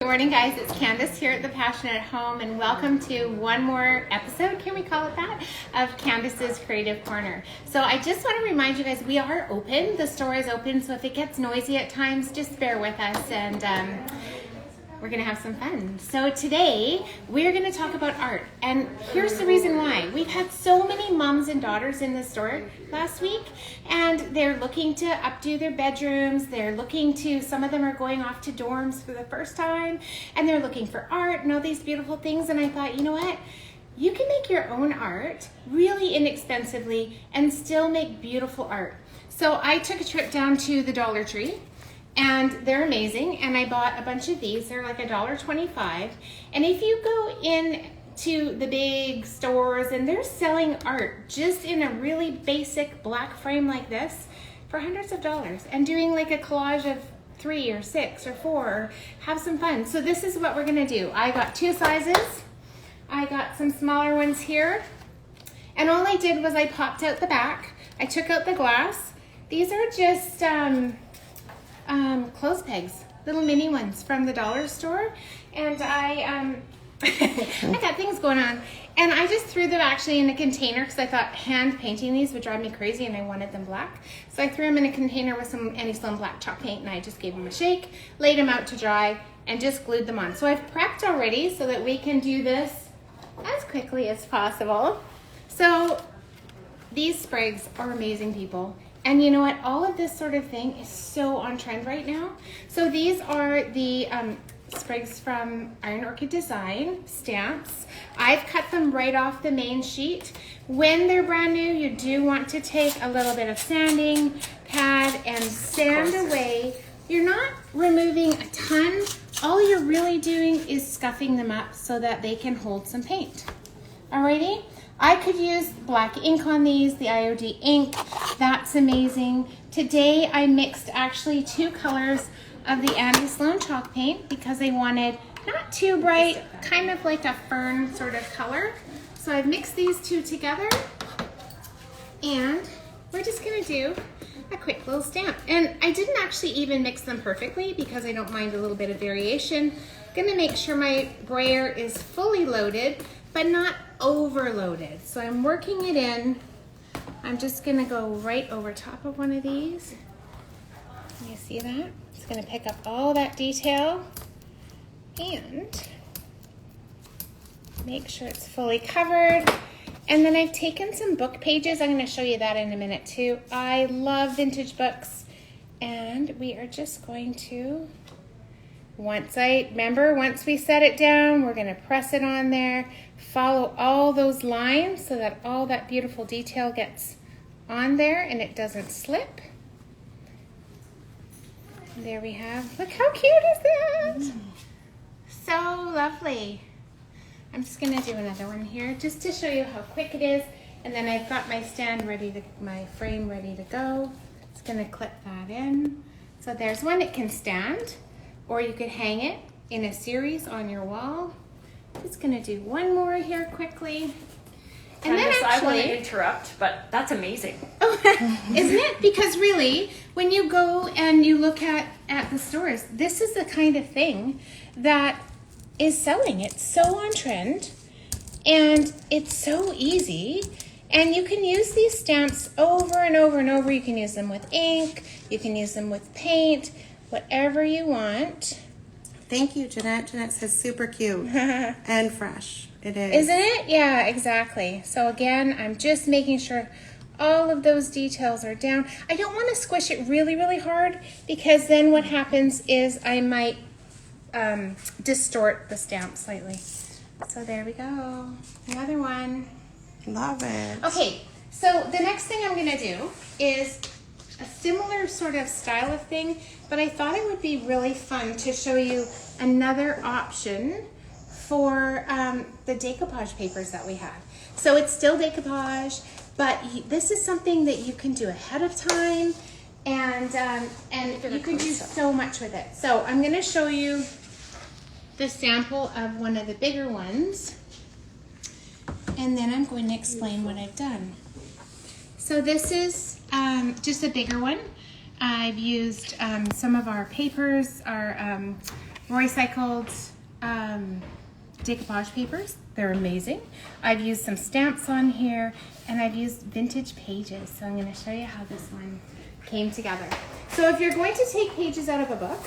morning, guys. It's Candice here at The Passionate Home, and welcome to one more episode, can we call it that, of Candice's Creative Corner. So I just want to remind you guys, we are open. The store is open, so if it gets noisy at times, just bear with us, and we're going to have some fun. So today, we're going to talk about art, and here's the reason why. We've had so many moms and daughters in the store last week, and they're looking to updo their bedrooms. They're looking to, some of them are going off to dorms for the first time, and they're looking for art and all these beautiful things, and I thought, you know what? You can make your own art really inexpensively and still make beautiful art. So I took a trip down to the Dollar Tree, and they're amazing, and I bought a bunch of these. They're like $1.25, and if you go in to the big stores and they're selling art just in a really basic black frame like this for hundreds of dollars, and doing like a collage of 3 or 6 or 4, or have some fun. So this is what we're gonna do. I got 2 sizes. I got some smaller ones here, and all I did was I popped out the back. I took out the glass. These are just clothes pegs, little mini ones from the dollar store, and I got things going on, and I just threw them actually in a container because I thought hand painting these would drive me crazy and I wanted them black. So I threw them in a container with some Annie Sloan black chalk paint, and I just gave them a shake, laid them out to dry, and just glued them on. So I've prepped already so that we can do this as quickly as possible. So these sprigs are amazing, people. And you know what? All of this sort of thing is so on trend right now. So these are the sprigs from Iron Orchid Design stamps. I've cut them right off the main sheet. When they're brand new, you do want to take a little bit of sanding pad and sand away. You're not removing a ton. All you're really doing is scuffing them up so that they can hold some paint. Alrighty? I could use black ink on these, the IOD ink. That's amazing. Today I mixed actually 2 colors of the Annie Sloan chalk paint because I wanted not too bright, kind of like a fern sort of color. So I've mixed these 2 together, and we're just gonna do a quick little stamp. And I didn't actually even mix them perfectly because I don't mind a little bit of variation. I'm gonna make sure my brayer is fully loaded, but not overloaded. So I'm working it in. I'm just gonna go right over top of one of these. You see that? It's gonna pick up all that detail and make sure it's fully covered. And then I've taken some book pages. I'm gonna show you that in a minute too. I love vintage books, and we are just going to, once we set it down, we're gonna press it on there, follow all those lines so that all that beautiful detail gets on there and it doesn't slip. And there we have, look how cute is that? So lovely. I'm just gonna do another one here just to show you how quick it is, and then I've got my stand ready to, my frame ready to go. Just gonna clip that in. So there's one. It can stand, or you could hang it in a series on your wall. Just gonna do one more here quickly. And then actually, I want to interrupt, but that's amazing. Oh, isn't it? Because really, when you go and you look at the stores, this is the kind of thing that is selling. It's so on trend, and it's so easy. And you can use these stamps over and over and over. You can use them with ink. You can use them with paint. Whatever you want. Thank you, Jeanette. Jeanette says super cute and fresh. It is. Isn't it? Yeah, exactly. So again, I'm just making sure all of those details are down. I don't want to squish it really, really hard, because then what happens is I might distort the stamp slightly. So there we go. Another one. Love it. Okay, so the next thing I'm going to do is a similar sort of style of thing, but I thought it would be really fun to show you another option for the decoupage papers that we have. So it's still decoupage, but this is something that you can do ahead of time, and you can do so much with it. So I'm going to show you the sample of one of the bigger ones, and then I'm going to explain what I've done. So this is just a bigger one. I've used some of our papers, our recycled decoupage papers. They're amazing. I've used some stamps on here, and I've used vintage pages. So I'm going to show you how this one came together. So if you're going to take pages out of a book,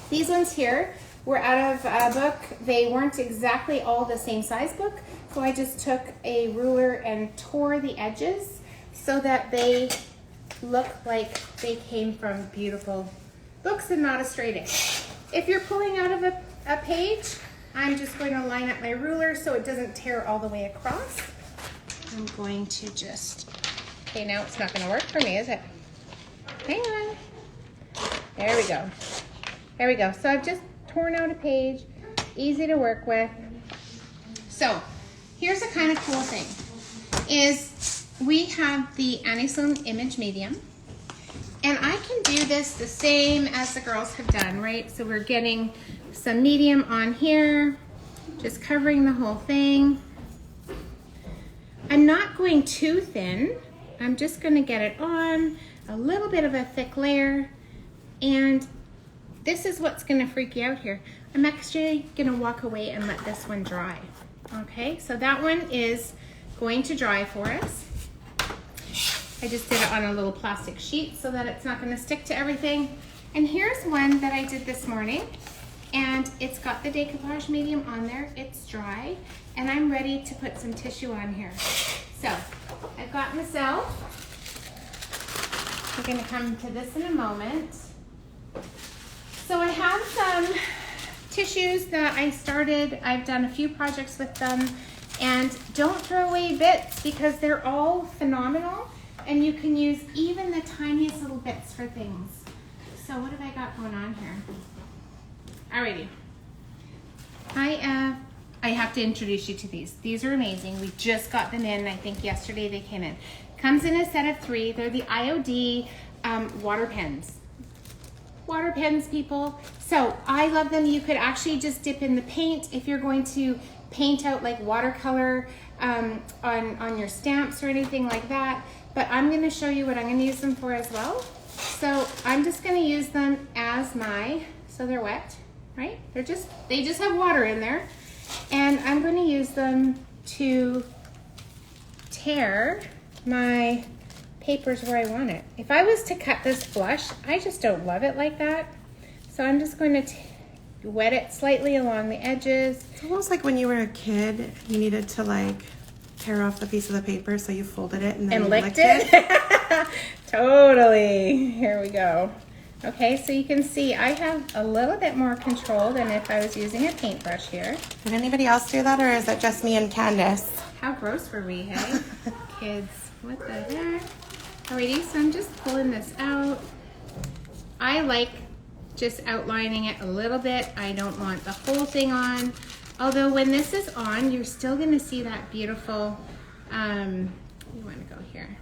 these ones here were out of a book. They weren't exactly all the same size book, so I just took a ruler and tore the edges so that they look like they came from beautiful books and not a straight edge. If you're pulling out of a page, I'm just going to line up my ruler so it doesn't tear all the way across. I'm going to just, okay, now it's not going to work for me, is it? Hang on. There we go. There we go. So I've just torn out a page, easy to work with. So here's a kind of cool thing, is we have the Annie Sloan image medium, and I can do this the same as the girls have done, right? So we're getting some medium on here, just covering the whole thing. I'm not going too thin. I'm just going to get it on a little bit of a thick layer, and this is what's going to freak you out here. I'm actually going to walk away and let this one dry. Okay, so that one is going to dry for us. I just did it on a little plastic sheet so that it's not going to stick to everything. And here's one that I did this morning, and it's got the decoupage medium on there. It's dry, and I'm ready to put some tissue on here. So I've got myself, we're going to come to this in a moment. So I have some tissues that I started. I've done a few projects with them, and don't throw away bits because they're all phenomenal, and you can use even the tiniest little bits for things. So what have I got going on here? Alrighty. I have to introduce you to these. These are amazing. We just got them in. I think yesterday they came in. Comes in a set of 3. They're the IOD water pens. Water pens, people. So I love them. You could actually just dip in the paint if you're going to paint out like watercolor on your stamps or anything like that. But I'm going to show you what I'm going to use them for as well. So I'm just going to use them as my, so they're wet, right? They just have water in there. And I'm going to use them to tear my papers where I want it. If I was to cut this flush, I just don't love it like that. So I'm just going to wet it slightly along the edges. It's almost like when you were a kid, you needed to like tear off the piece of the paper, so you folded it and then licked it. Totally. Here we go. Okay, so you can see I have a little bit more control than if I was using a paintbrush here. Did anybody else do that, or is that just me and Candice? How gross were we, hey? Kids, what the heck? Alrighty, so I'm just pulling this out. I like just outlining it a little bit. I don't want the whole thing on. Although when this is on, you're still gonna see that beautiful, you wanna go here.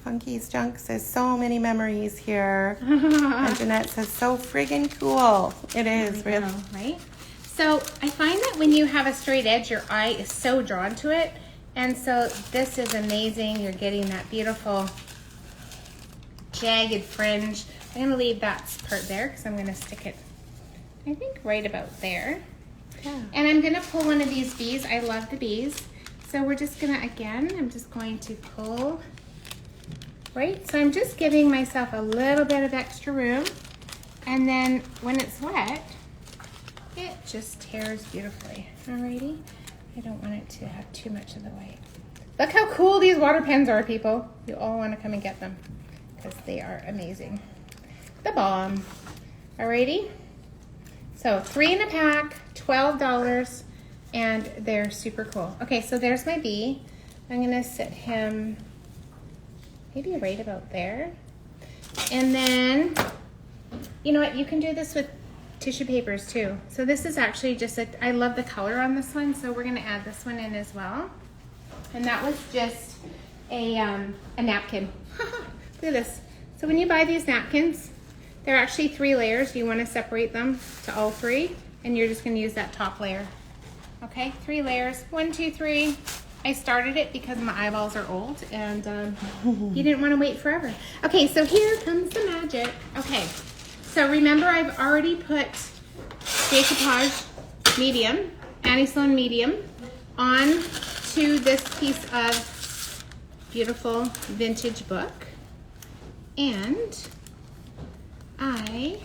Funky's Junk says so many memories here. And Jeanette says so friggin' cool. It is, really. Right? So I find that when you have a straight edge, your eye is so drawn to it. And so this is amazing. You're getting that beautiful jagged fringe. I'm gonna leave that part there because I'm gonna stick it, I think, right about there. Yeah. And I'm gonna pull one of these bees. I love the bees. So we're just gonna, again, I'm just going to pull. Right, so I'm just giving myself a little bit of extra room, and then when it's wet, it just tears beautifully. Alrighty, I don't want it to have too much of the white. Look how cool these water pens are, people. You all want to come and get them because they are amazing. The bomb. Alrighty, so 3 in a pack, $12, and they're super cool. Okay, so there's my bee. I'm gonna sit him maybe right about there. And then, you know what, you can do this with tissue papers too. So this is actually just I love the color on this one, so we're gonna add this one in as well. And that was just a napkin. Look at this. So when you buy these napkins, they're actually 3 layers. You wanna separate them to all 3, and you're just gonna use that top layer. Okay, 3 layers, 1, 2, 3. I started it because my eyeballs are old, and you didn't want to wait forever. Okay, so here comes the magic. Okay, so remember I've already put decoupage medium, Annie Sloan medium, on to this piece of beautiful vintage book. And I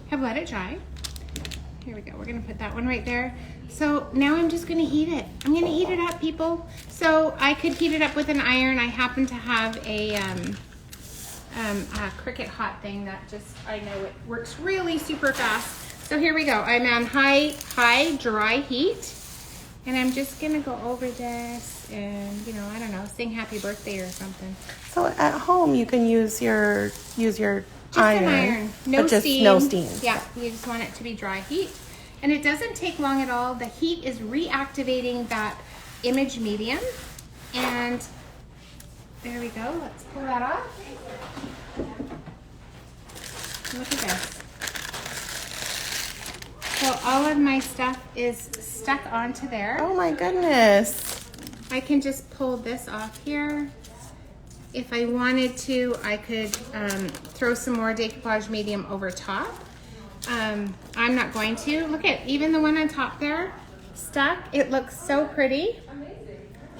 have let it dry. Here we go. We're going to put that one right there. So now I'm just going to heat it. I'm going to heat it up, people. So I could heat it up with an iron. I happen to have a Cricut hot thing that just, I know it works really super fast. So here we go. I'm on high dry heat. And I'm just going to go over this and, you know, I don't know, sing happy birthday or something. So at home you can use your Just iron. an iron. No but just steam. no steam. Yeah, you just want it to be dry heat. And it doesn't take long at all. The heat is reactivating that image medium. And there we go. Let's pull that off. Look at this. So all of my stuff is stuck onto there. Oh my goodness. I can just pull this off here. If I wanted to, I could throw some more decoupage medium over top. I'm not going to. Look at, even the one on top there, stuck. It looks so pretty.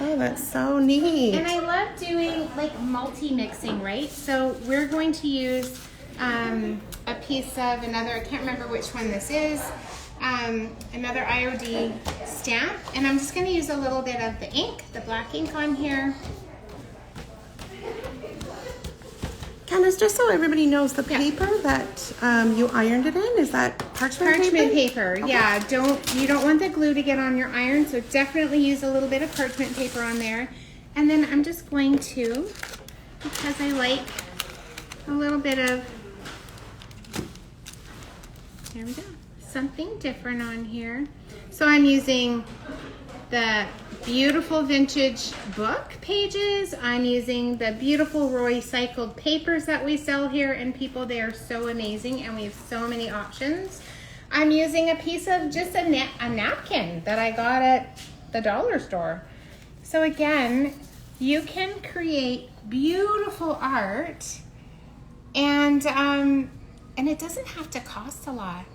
Oh, that's so neat. And I love doing like multi-mixing, right? So we're going to use a piece of another, I can't remember which one this is, another IOD stamp. And I'm just going to use a little bit of the ink, the black ink on here. Candice, just so everybody knows, the paper that you ironed it in, is that parchment paper? Okay. Yeah, you don't want the glue to get on your iron, so definitely use a little bit of parchment paper on there. And then I'm just going to, because I like a little bit of, there we go, something different on here. So I'm using the beautiful vintage book pages. I'm using the beautiful recycled papers that we sell here, and people, they are so amazing, and we have so many options. I'm using a piece of just a napkin that I got at the dollar store. So again, you can create beautiful art, and it doesn't have to cost a lot.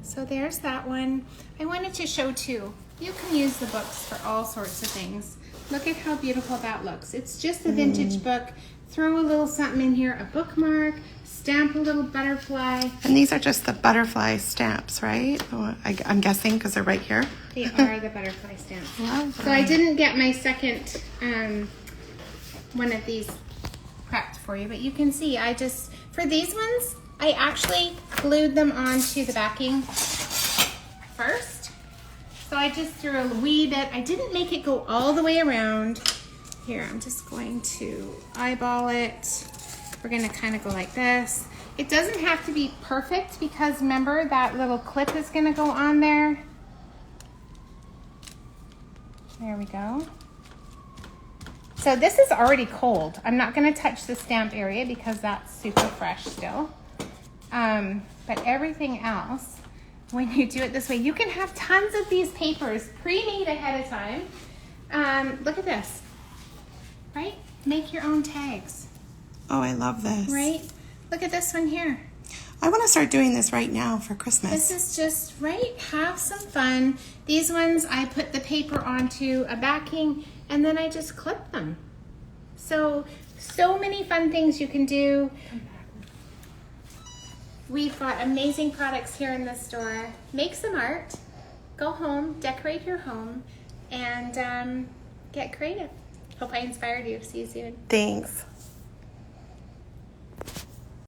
So there's that one. I wanted to show too, you can use the books for all sorts of things. Look at how beautiful that looks. It's just a vintage book. Throw a little something in here, a bookmark, stamp a little butterfly. And these are just the butterfly stamps, right? Oh, I'm guessing because they're right here. They are the butterfly stamps. Love So I didn't get my second one of these prepped for you, but you can see for these ones, I actually glued them onto the backing first. So I just threw a wee bit. I didn't make it go all the way around. Here, I'm just going to eyeball it. We're gonna kind of go like this. It doesn't have to be perfect because remember that little clip is gonna go on there. There we go. So this is already cold. I'm not gonna touch the stamp area because that's super fresh still. But everything else, when you do it this way, you can have tons of these papers pre-made ahead of time. Look at this, right? Make your own tags. Oh, I love this. Right? Look at this one here. I want to start doing this right now for Christmas. This is just, right? Have some fun. These ones, I put the paper onto a backing and then I just clip them. So many fun things you can do. We've got amazing products here in the store. Make some art, go home, decorate your home, and get creative. Hope I inspired you. See you soon. Thanks.